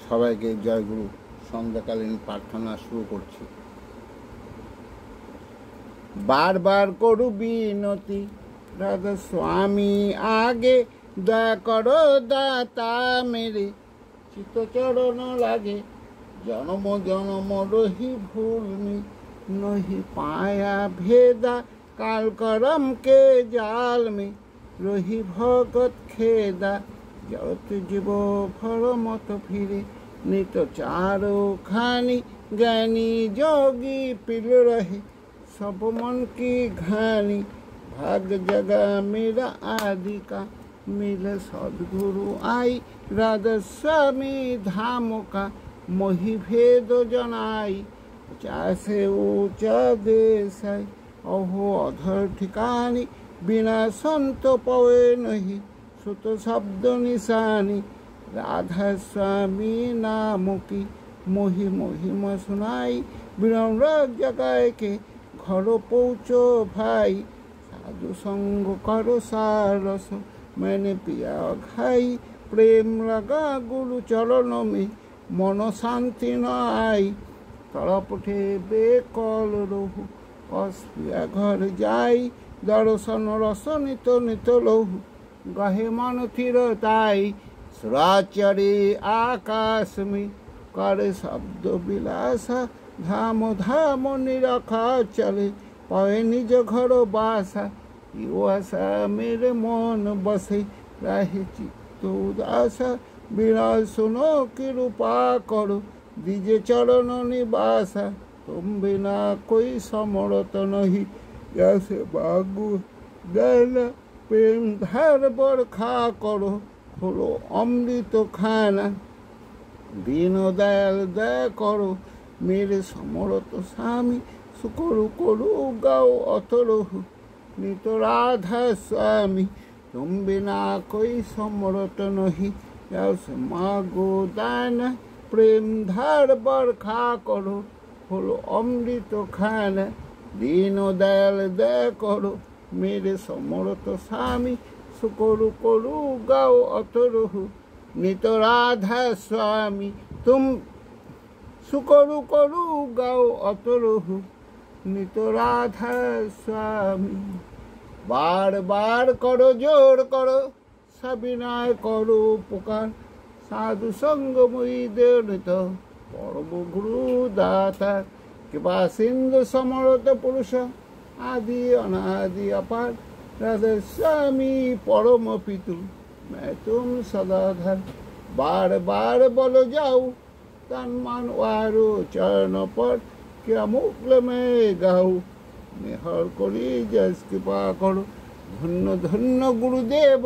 সবাইকে জয়গুরু সন্ধ্যাকালীন প্রার্থনা শুরু করছি। বারবার করু বিনতি, রাধা স্বামী আগে দয়া করো দাতা মেরে, চিত্তচরণ লাগে জনম জনম রহি ভূমি, নহি পায়া ভেদা কাল করম के जाल में, রহি ভগত খেদা জগত জীব ফল মত ফিরে, নিত চারো খানি জ্ঞানী যোগী পিল रहे, सब मन की घानी भाग जगा मेरा आदि का, मिले सदगुरु आई राधा स्वामी धाम का, मोहि भेद जनाई चासे ऊंचा देश है, अहो अधर ठिकानी बिना संत पवे नहीं, सुत शब्द निशानी राधा स्वामी नाम की, मोहि महिमा सुनाई विनम्र जगाए के, घर पहुँचो भाई साधु संग करो सारस, मैंने पिया खाई प्रेम लगा गुरु चरण में, मन शांति न आई तड़प उठे बेकल रहू, कस पिया घर जाई दर्शन रस नित नित लहू, गहे मन थिर ताई सुराचरी आकाश में, करे शब्द विलासा धाम धाम निरखा चले, पाए निज घर बासा यो आशा मेरे मन बसे, राहे चित्त उदासा बिना सुनो कृपा करो, दीजे चरण निवासा तुम बिना कोई समर्थ नहीं, जैसे बागु दाना प्रेम धार बरखा करो, खोलो अमृत खाना दीन दयाल दया करो, मेरे समर्थ स्वामी सुकरु करु गाओ अतरहु, नित राधा स्वामी तुम बिना कोई समर्थ नहीं, जैसे मागो दाना प्रेम धार बरखा करो, खोलो अमृत खाना दीन दयाल दया करो, मेरे समर्थ स्वामी सुकरु करु गाओ अतरहु, नित राधा स्वामी तुम सुकरु करु गाओ अतरहु, नित राधा स्वामी। बार बार करो जोर करो सविनय करो पुकार, साधु संग मुई देवनित परम गुरु दाता, कृपा सिंधु समर्थ पुरुष आदि अनादि अपार, राधा स्वामी परम पितु मैं तुम सदाधर, बार बार बोलो जाओ तन मन वारो चरण पर, क्या मुक्ल में गाऊ मेहर करी जस कृपा करो, धन्य धन्य गुरुदेव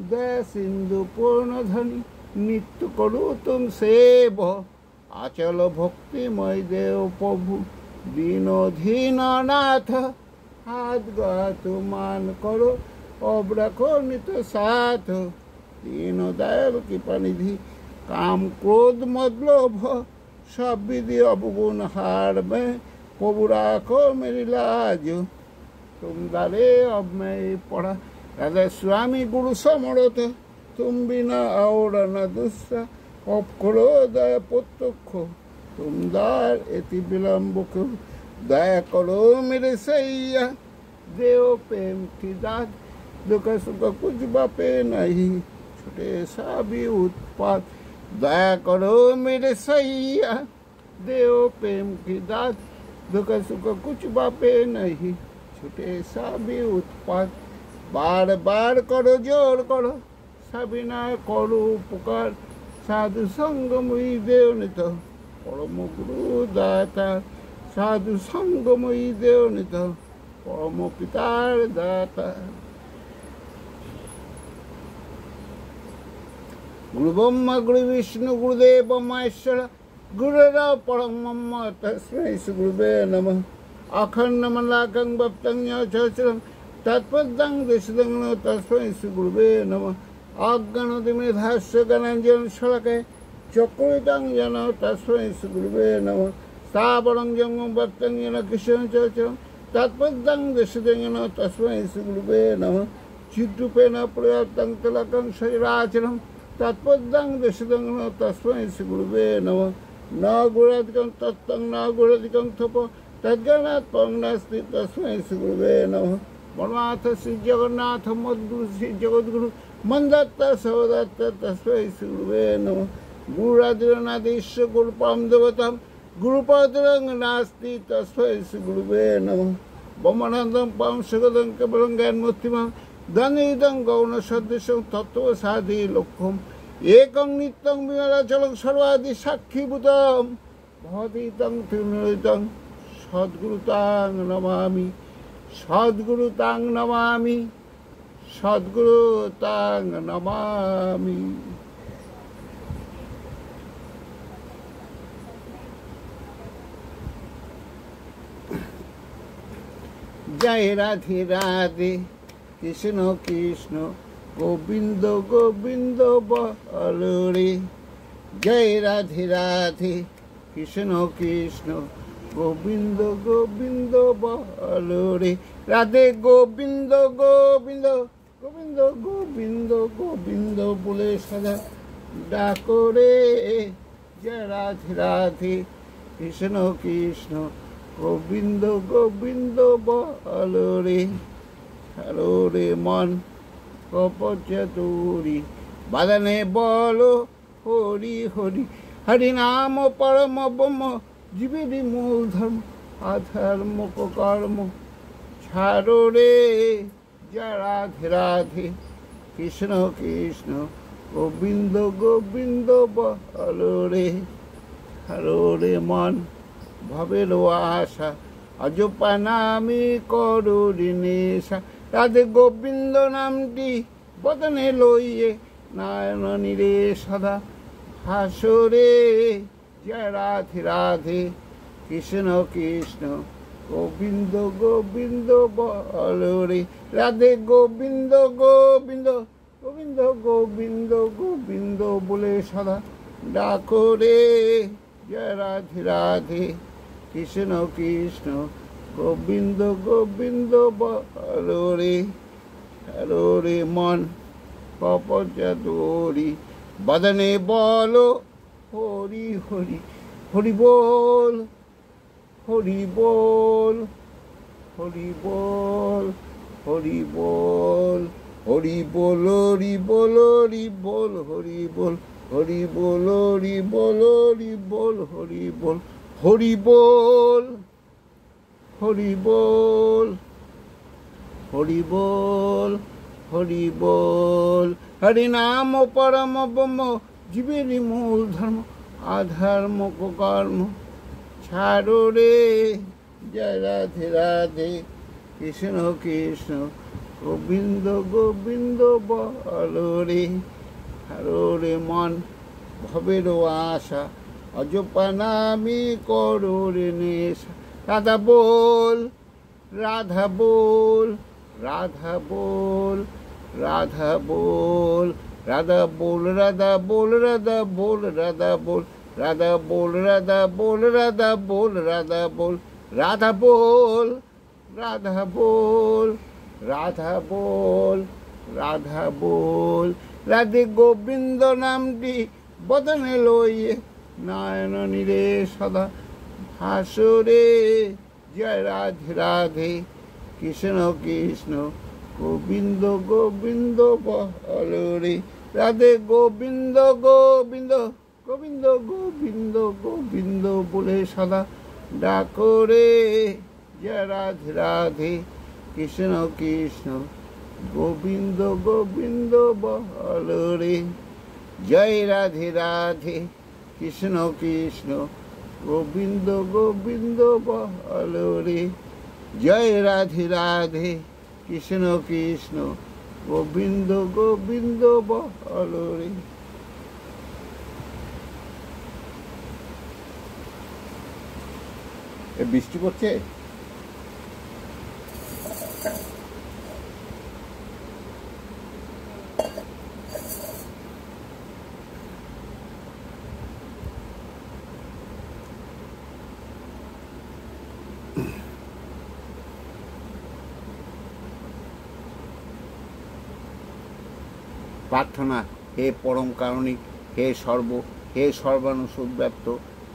दया सिंधु पूर्ण धनी, नित्य करो तुम सेव, आचल भक्तिमय देव प्रभु दीन नाथ, हाथ गात मान करो अब रखो नित साथ, दीन दयाल कृपा निधि काम क्रोध मद लोभ सब विधि अवगुण हार में, प्रभु राखो मेरी लाज तुम दारे अब मैं पढ़ा, राधा स्वामी गुरु समर्थ तुम बिना और न दूसरा, अब करो दया पुत्रख तुम दार एति विलम्ब क्यों, दया करो मेरे सैया देव प्रेम की दात, दुख सुख कुछ बापे नहीं छुटे सा भी उत्पात, दया करो मेरे सैया देव प्रेम की दात, दुख सुख कुछ बापे नहीं छुटे सा भी उत्पात, बार बार करो जोर करो सविनय करो पुकार, साधु संग मुई देवनित परम गुरु दाता, साधु संग मुई देवनित परम पितार दाता। गुरु ब्रह्मा गुरु विष्णु गुरुदेव महेश्वर गुरुराव परम तस्मै श्री गुरुवे नमः, अखंडमण्डलाकारं व्याप्तं येन चराचरं तत्पदं दशदं तस्मै श्री गुरुवे नमः, अज्ञानतिमिरान्धस्य ज्ञानाञ्जनशलाकया चक्रवर्तीं येन तस्मै श्री गुरुवे नमः, स्थावरं जङ्गमं व्याप्तं येन कृष्णं चराचरं तत्पदं दशदं तस्मै श्री गुरुवे नमः, चिद्रूपेण प्रयाप्तं तलकं शरीराचरं তৎপদাং দেশদং তস্मै শ্রী গুরুবে নমঃ। ন গুরাদিকং তত্ত্বং ন গুরাদিকং থপ তদ্জ্ঞানাৎ পরং নাস্তি তস্मै শ্রী গুরুবে নমঃ। পরমার্থ শ্রী জগন্নাথ মদ্গুরু শ্রী জগদ্গুরু মন্দাত্ত সবদত্ত তস্मै শ্রী গুরুবে নমঃ। গুরুরাদিরনাদিশ্য গুরু পরম দেবতাম গুরুপদরং নাস্তি তস্मै শ্রী গুরুবে নমঃ। ব্রহ্মানন্দং পরম সুখদং কেবলং জ্ঞানমূর্তিমাং দ্বন্দ্বৈতং গৌণ সদৃশং তত্ত্বসাধি লক্ষ্যম একং নিত্যং বিমলাচলং সর্বাদি সাক্ষীভূতম ভবতীতং ত্রিনিয়তং সদ্গুরুতাং নমামি সদ্গুরুতাং নমামি সদ্গুরুতাং নমামি। জয় রাধে রাধে কৃষ্ণ কৃষ্ণ গোবিন্দ গোবিন্দ বলো রে। জয় রাধে রাধে কৃষ্ণ কৃষ্ণ গোবিন্দ গোবিন্দ বলো রে। রাধে গোবিন্দ গোবিন্দ গোবিন্দ গোবিন্দ গোবিন্দ বলে সদা ডাকো রে। জয় রাধে রাধে কৃষ্ণ কৃষ্ণ গোবিন্দ গোবিন্দ বলো রে। হ্যালো রে মন কপচতুরি বাদনে বলো হরি হরি। হরি নাম পরম ব্রহ্ম জীবেরই মূল ধর্ম আধর্ম কর্ম ছাড়ো রে। জয় রাধে রাধে কৃষ্ণ কৃষ্ণ গোবিন্দ গোবিন্দ বলো রে। হ্যালো রে মন ভবের আশা অজপা নামি করুরি নেশা। রাধে গোবিন্দ নামটি বদনে লইয়ে নারায়ণ নীরে সদা হাসরে। জয় রাধে রাধে কৃষ্ণ কৃষ্ণ গোবিন্দ গোবিন্দ বলো রে। রাধে গোবিন্দ গোবিন্দ গোবিন্দ গোবিন্দ গোবিন্দ বলে সদা ডাকো রে। জয় রাধে রাধে কৃষ্ণ কৃষ্ণ গোবিন্দ গোবিন্দ বলো রে। হ্যালো রে মন কপচতুরি বদনে বলো হরি হরি। হরি বল হরি বল হরি বল হরি বল হরি বল হরি বল হরি বল হরি বল হরি বল হরি বল হরি বল হরি বল হরি বল হরি বল হরি বল হরি বল। হরি নাম পরম ব্রহ্ম জীবেরই মূল ধর্ম আধর্ম কর্ম ছাড়ো রে। জয় রাধে রাধে কৃষ্ণ কৃষ্ণ গোবিন্দ গোবিন্দ বলো রে। হ্যালো রে মন ভবের আশা অজপা নামি করো রে নেশা। রাধা বল রাধা বল রাধা বল রাধা বল রাধা বল রাধা বল রাধা বল রাধা বল রাধা বল রাধা বল রাধা বল রাধা বল রাধা বল রাধা বল রাধা বল রাধা বল। রাধে গোবিন্দ নামটি বদনে লইয়ে নারায়ণ নীরে সদা হাসরে। জয় রাধে রাধে কৃষ্ণ কৃষ্ণ গোবিন্দ গোবিন্দ বলো রে। রাধে গোবিন্দ গোবিন্দ গোবিন্দ গোবিন্দ গোবিন্দ বলে সদা ডাকো রে। জয় রাধে রাধে কৃষ্ণ কৃষ্ণ গোবিন্দ গোবিন্দ বলো রে। জয় রাধে রাধে কৃষ্ণ কৃষ্ণ গোবিন্দ গোবিন্দ বলো রে। জয় রাধে রাধে কৃষ্ণ কৃষ্ণ গোবিন্দ গোবিন্দ বলো রে। বৃষ্টি পড়ছে। প্রার্থনা হে পরম কারণিক, হে সর্বানুসব্যাপ্ত,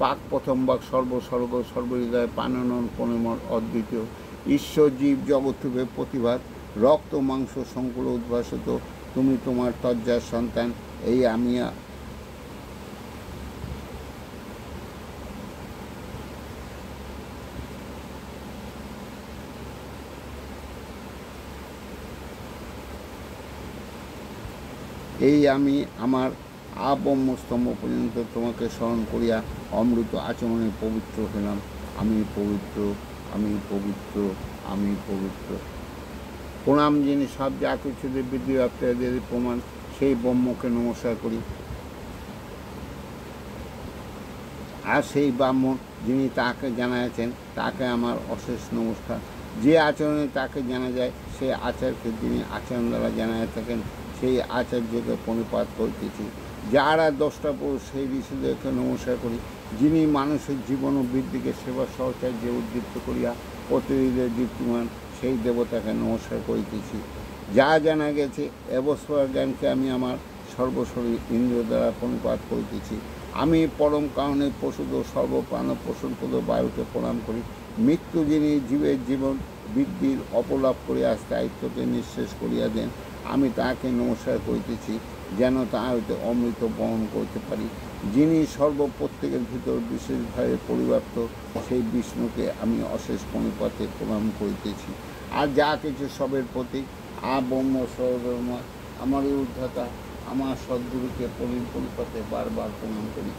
পাক প্রথম বাক সর্বসর্গ সর্বহৃদয় পানন পরিমল অদ্বিতীয়, ঈশ্বর জীব জগৎরূপে প্রতিভাত, রক্ত মাংস সংকুল উদ্ভাসিত, তুমি তোমার তজ্জার সন্তান, এই আমি। আমার আবম্যস্তম্ভ পর্যন্ত তোমাকে স্মরণ করিয়া অমৃত আচরণে পবিত্র হইলাম। আমি পবিত্র, আমি পবিত্র, আমি পবিত্র। প্রণাম যিনি সব যা কিছু বৃদ্ধি আপনাদের প্রমাণ, সেই ব্রহ্মকে নমস্কার করি। আর সেই ব্রাহ্মণ যিনি তাকে জানাইছেন, তাকে আমার অশেষ নমস্কার। যে আচরণে তাকে জানা যায়, সেই আচারকে যিনি আচরণ দ্বারা জানাইয়া থাকেন, সেই আচার্যকে প্রণিপাত করিতেছি। যারা 10টা পুরুষ, সেই ঋষিদেরকে নমস্কার করি। যিনি মানুষের জীবন ও বৃদ্ধিকে সেবা সহচার্যে উদ্দীপ্ত করিয়া প্রতিদিনের দীপ্তিমান, সেই দেবতাকে নমস্কার করিতেছি। যা জানা গেছে এবস্বর জ্ঞানকে আমি আমার সর্বশরীর ইন্দ্রিয় দ্বারা প্রণিপাত করিতেছি। আমি পরম কারণে পশুদ সর্বপ্রাণ পোষণপদ বায়ুকে প্রণাম করি। মৃত্যু যিনি জীবের জীবন বৃদ্ধির অপলাপ করিয়া স্থায়িত্বকে নিঃশেষ করিয়া দেন, আমি তাহাকে নমস্কার করিতেছি, যেন তাহা হইতে অমৃত বহন করতে পারি। যিনি সর্বপ্রত্যেকের ভিতর বিশেষভাবে পরিব্যাপ্ত, সেই বিষ্ণুকে আমি অশেষ প্রণিপাতে প্রণাম করিতেছি। আর যা কিছু সবের প্রতীক ব্রহ্ম সর্বধর্ম, আমারই উদ্ধাতা, আমার সদ্গুরুকে পরিপাতে বারবার প্রণাম করি।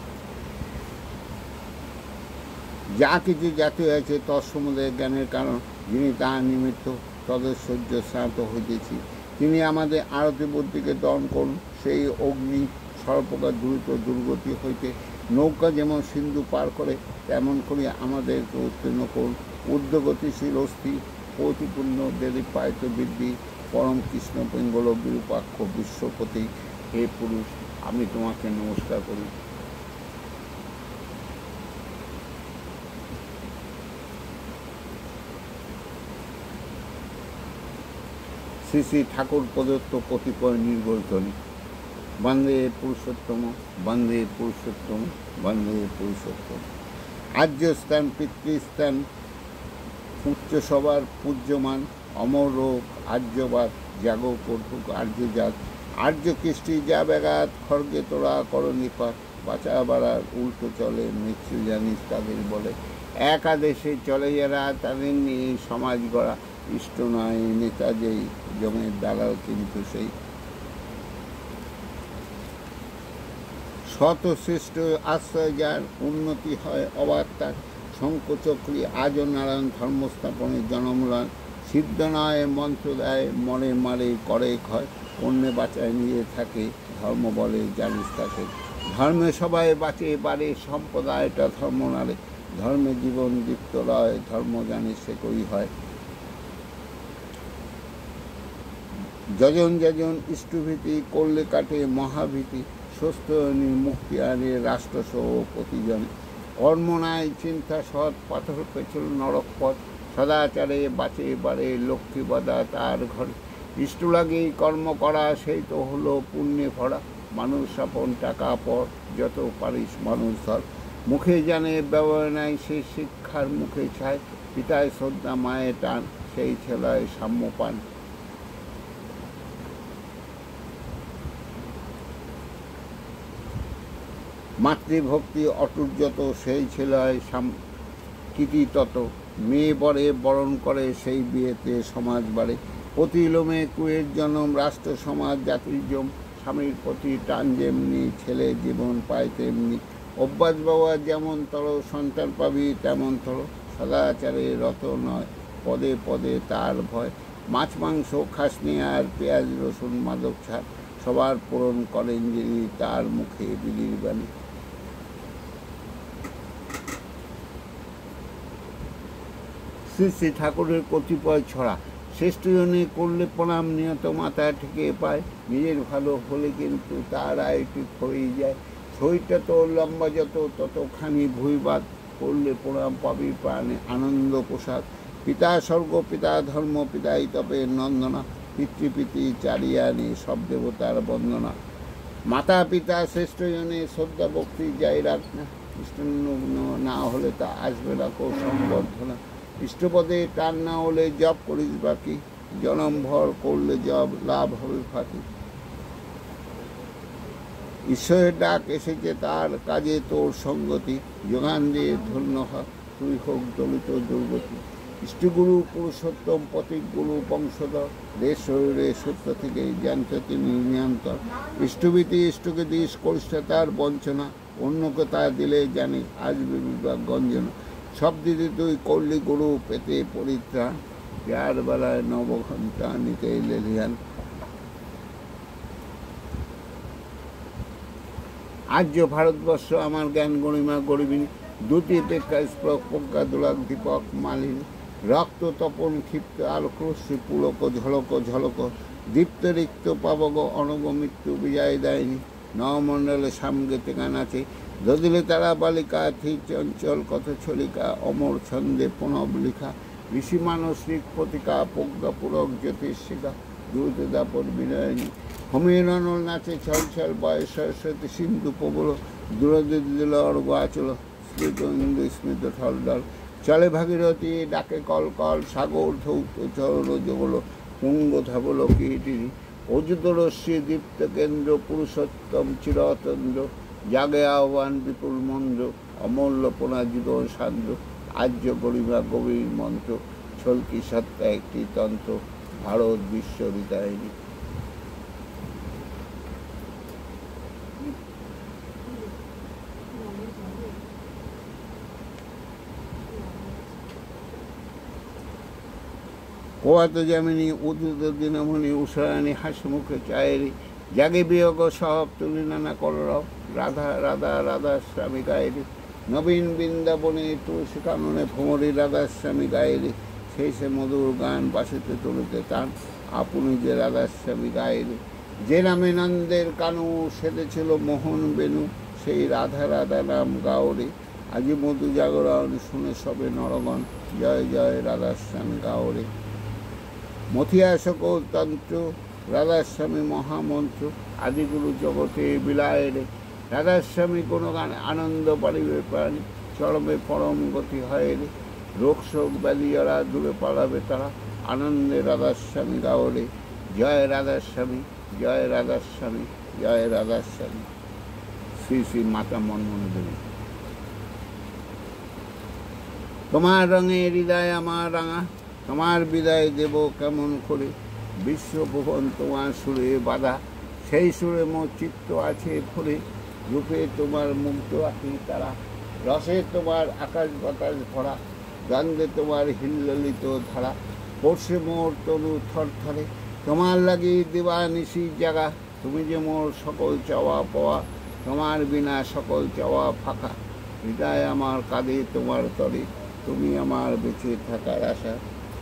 যা কিছু জাতীয় আছে তৎসমুদয় জ্ঞানের কারণ, যিনি তাহার নিমিত্ত তদৈশ্বর্য শ্রান্ত হইতেছি, তিনি আমাদের আরতি বুদ্ধিকে দমন করুন। সেই অগ্নি সর্বপ্রকার দ্রুত দুর্গতি হইতে নৌকা যেমন সিন্ধু পার করে, তেমন করিয়া আমাদেরকে উত্তীর্ণ করুন। ঊর্ধ্বগতিশীল অস্থি প্রতিপূর্ণ দেদীপায়িত বৃদ্ধি পরম কৃষ্ণ পিঙ্গল বিরূপাক্ষ বিশ্বপতি, হে পুরুষ, আমি তোমাকে নমস্কার করি। শ্রী শ্রী ঠাকুর প্রদত্ত কতিপয় নির্গোচনী। বন্দে পুরুষোত্তম, বন্দে পুরুষোত্তম, বন্দে পুরুষোত্তম। আর্যস্থান পিতৃস্থান উচ্চসভার পূজ্যমান অমর রোগ আর্যবাদ জাগ কর্তুক আর্যজাত, আর্য কৃষ্টি যা ব্যাঘাত খড়গে তোরা করণিপাত, বাঁচা বাড়ার উল্টো চলে মৃত্যু জানিস তাদের বলে, একাদেশে চলে যারা তাদের নিয়ে সমাজ গড়া, ইষ্ট নয় নেতা যেই জমের দালাল কিন্তু সেই। শত শ্রেষ্ঠ আশ্রয় যার উন্নতি হয় অবাক তার, শঙ্কচক্রী আজ নারায়ণ ধর্মস্থাপনের জনমূলন, সিদ্ধ নয় মন্ত্র দেয় মনে মারে করে ক্ষয়, অন্যে বাঁচায় নিয়ে থাকে ধর্ম বলে জানিস তাকে, ধর্মে সবাই বাঁচে বাড়ে সম্প্রদায়টা ধর্ম নারে, ধর্মে জীবন দীপ্ত রয় ধর্ম জানিস সে কই হয়। যজন যজন ইষ্টভীতি করলে কাটে মহাভীতি, সুস্থ মুক্তি আনে রাষ্ট্রসহ প্রতিজনে, কর্ম নাই চিন্তা সৎ পাথর পেছল নরক পথ, সদাচারে বাঁচে বাড়ে লক্ষ্মী বাদা তার ঘরে, ইষ্ট লাগেই কর্ম করা সেই তো হলো পুণ্যে ভরা, মানুষ আপন টাকা পর যত পারিস মানুষ ধর, মুখে জানে ব্যবহার নাই সেই শিক্ষার মুখে ছায়, পিতায় শ্রদ্ধা মায়ে টান সেই ছেলায় সাম্য পান। মাতৃভক্তি অটুট যত সেই ছেলায় কীতি তত, মেয়ে বরে বরণ করে সেই বিয়েতে সমাজ বাড়ে, প্রতি লোমে কুয়ের জন্ম রাষ্ট্র সমাজ জাতির জম, স্বামীর প্রতি টান যেমনি ছেলে জীবন পায় তেমনি, অভ্যাস বাবা যেমন তর সন্তান পাবি তেমন তর, সদাচারে রত নয় পদে পদে তার ভয়, মাছ মাংস খাসনি আর পেঁয়াজ রসুন মাদক ছাড়, সবার পূরণ করেন যিনি তার মুখে বিলির বাণী। শ্রী শ্রী ঠাকুরের কতিপয় ছড়া। শ্রেষ্ঠজনে করলে প্রণাম নিয়ত মাথা ঠেকে পায়, নিজের ভালো হলে কিন্তু তার আয়টি হয়েই যায়, ছইটা তো লম্বা যত ততখানি ভুইবাদ, করলে প্রণাম পাবি প্রাণে আনন্দ প্রসাদ, পিতা স্বর্গ পিতা ধর্ম পিতাই তপে নন্দনা, পিতৃপিতি চারিয়ানি সব দেবতার বন্দনা, মাতা পিতা শ্রেষ্ঠ জনে শ্রদ্ধা ভক্তি যাই রাখ না, কৃষ্ণনগ্ন না হলে তা আসবে না কো সম্বর্ধনা। ইষ্টপদে টান না হলে জপ করিস বাকি, জনম ভর করলে জব লাভ হবে ফাঁকি। ঈশ্বরের ডাক এসেছে তার কাজে তোর সঙ্গতি, যোগান দিয়ে ধন্য হ তুই হোক দলিত দুর্গতি। ইষ্টগুরু পুরুষোত্তম প্রতীক গুরু বংশধর, দেশ শরীরে সত্য থেকে জানতে তিনি নিয়ন্তর। ইষ্টভীতি ইষ্টকে দিস করিস তার বঞ্চনা, অন্যকে তা দিলে জানি আসবে বিভাগ গঞ্জনা। সব দিদি তুই করলি গুরু পেতে পরিত্রাণ, যার বেলায় নবঘণ্টা নিতে এলে ধ্যান। আর্য ভারতবর্ষ আমার জ্ঞান গরিমা গরিবিনী, দুটি পেক্ষা প্রজ্ঞা দোলাক দীপক মালিনী। রক্ত তপন ক্ষিপ্ত আলোকরশ্মি পুলক ঝলক ঝলক, দীপ্ত রিক্ত পাবগ অনগ মৃত্যু বিজয় দেয়নি। নবমণ্ডলে সামগেতে গান আছে, দদিলে তারা বালিকা থি চঞ্চল কত ছলিকা, অমর ছন্দে প্রণব লিখা। ঋষি মানসিক প্রতিকা প্রজ্ঞা পুরক জ্যোতিষিকা, দ্রুত দাপর বিনয়নী। হমিরনল নাচে ছল ছল বয়স সরস্বতী সিন্ধু প্রবল, দূরদিল দিল অর্ঘ আচল স্মৃত ইন্দু স্মৃত ঠল ডল। চলে ভাগীরথী ডাকে কল কল, সাগর ধৌত চরণ জগল, তুঙ্গ ধাবল কীর্তিনি। অযুত রশ্মি দীপ্ত কেন্দ্র, পুরুষোত্তম চিরতন্দ্র, জাগে আহ্বান বিপুল মন্দ্র, অমূল্য পরাজিত সান্দ্র। আর্য গরিমা গভীর মন্ত্র, ছলকি সত্তা একটি তন্ত্র, ভারত বিশ্ব হৃদয়নী। প্রভাত যামিনী উদ্যুত দিনমণি, উষারানী হাসিমুখে চায়েরি। জাগে বিয়োগ সব তুলি নানা কলরব, রাধা রাধা রাধা স্বামী গায়েরি। নবীন বৃন্দাবনে তুলসী কাননে ভ্রমরী রাধা স্বামী গায়েরি। সেই সে মধুর গান বাসিতে তুলিতে টান, আপনি যে রাধা স্বামী গায়েরি। যে নামে নন্দের কানু সেদেছিল মোহন বেনু, সেই রাধা রাধা নাম গাওরে। আজি মধু জাগরণ শুনে সবে নরগণ, জয় জয় রাধা স্বামী গাওরে। মথিয়া সকল তন্ত্র, রাধাস্বামী মহামন্ত্র, আদিগুরু জগতে বিলায় রে। রাধাস্বামী কোনো গান আনন্দ পারিবে প্রাণী, চরমে পরম গতি হয় রে। রোগ শোক ব্যাধি যারা দূরে পালাবে তারা, আনন্দে রাধাস্বামী গাও রে। জয় রাধাস্বামী, জয় রাধাস্বামী, জয় রাধাস্বামী। শ্রী শ্রী মাতা মনমোহন দেবী। তোমার রঙে হৃদয় আমার রাঙা, তোমার বিদায় দেব কেমন করে। বিশ্বভুবন তোমার সুরে বাধা, সেই সুরে মোর চিত্ত আছে ভরে। রূপে তোমার মুগ্ধ আঁকি তারা, রসে তোমার আকাশ বাতাস ভরা। গন্ধে তোমার হিল্লিত ধারা, পড়ছে মোর তনু থরথরে। তোমার লাগি দিবা নিশি জাগা, তুমি যে মোর সকল চাওয়া পাওয়া। তোমার বিনা সকল চাওয়া ফাঁকা, হৃদয় আমার কাঁদে তোমার তরে। তুমি আমার বেঁচে থাকার আশা,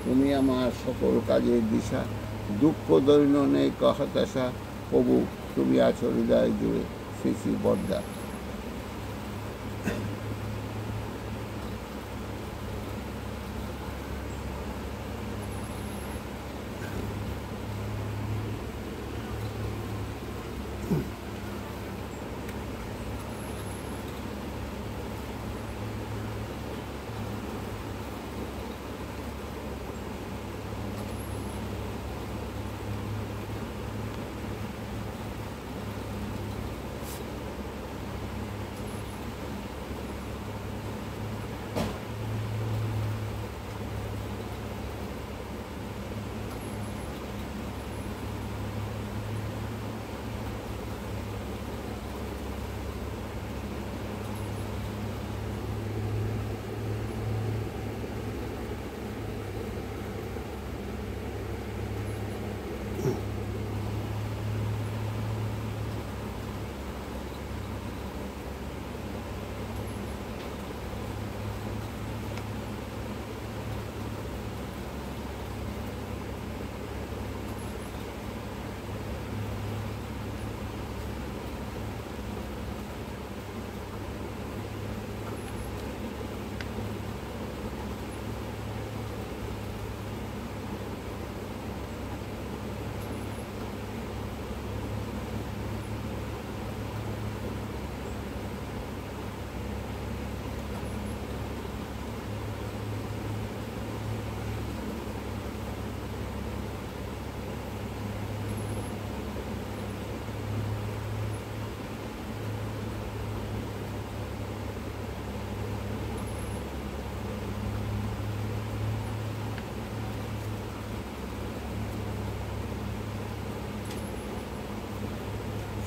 তুমি আমার সকল কাজের দিশা। দুঃখ দৈন্য নেই হতাশা, প্রভু তুমি আছো হৃদয় জুড়ে। শ্রী শ্রী বরদা।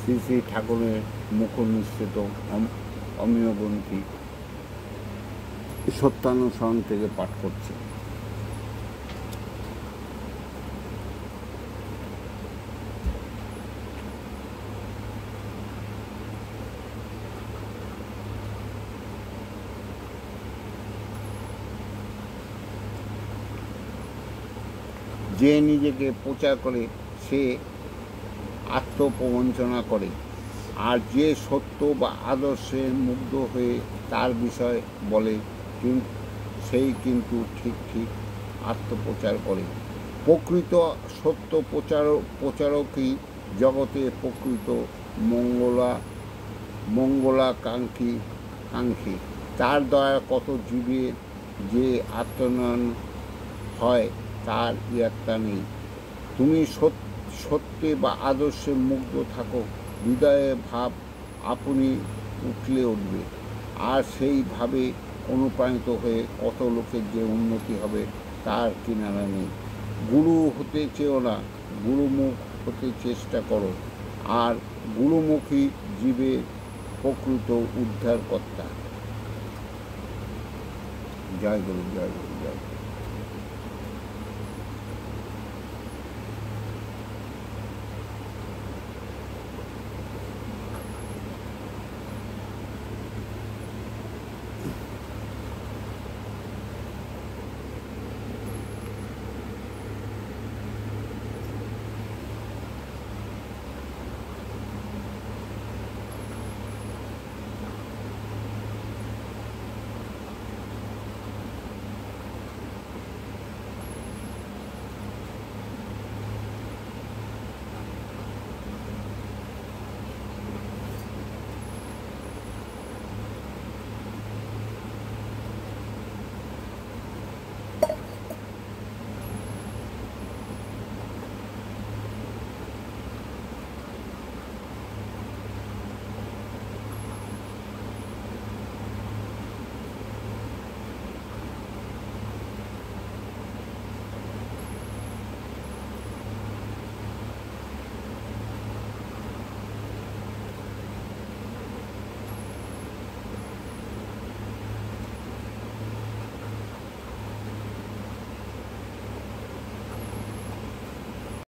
শ্রী শ্রী ঠাকুরের মুখ নিঃসৃত অমীয় গ্রন্থি সত্যানুসরণ থেকে পাঠ করছে। যে নিজেকে প্রচার করে সে আত্মপ্রবঞ্চনা করে, আর যে সত্য বা আদর্শে মুগ্ধ হয়ে তার বিষয় বলে সেই কিন্তু ঠিক ঠিক আত্মপ্রচার করে। প্রকৃত সত্য প্রচারকই জগতে প্রকৃত মঙ্গলাকাঙ্ক্ষী। তার দয়া কত জীবের যে আত্মনয়ন হয় তার ইয়াত্তা নেই। তুমি সত্যে বা আদর্শে মুগ্ধ থাকো, হৃদয়ে ভাব আপনি উঠবে, আর সেইভাবে অনুপ্রাণিত হয়ে কত লোকের যে উন্নতি হবে তার কিনারা নেই। গুরু হতে চেও না, গুরুমুখ হতে চেষ্টা করো, আর গুরুমুখী জীবের প্রকৃত উদ্ধারকর্তা। জয় গুরু, জয় গুরু, জয়।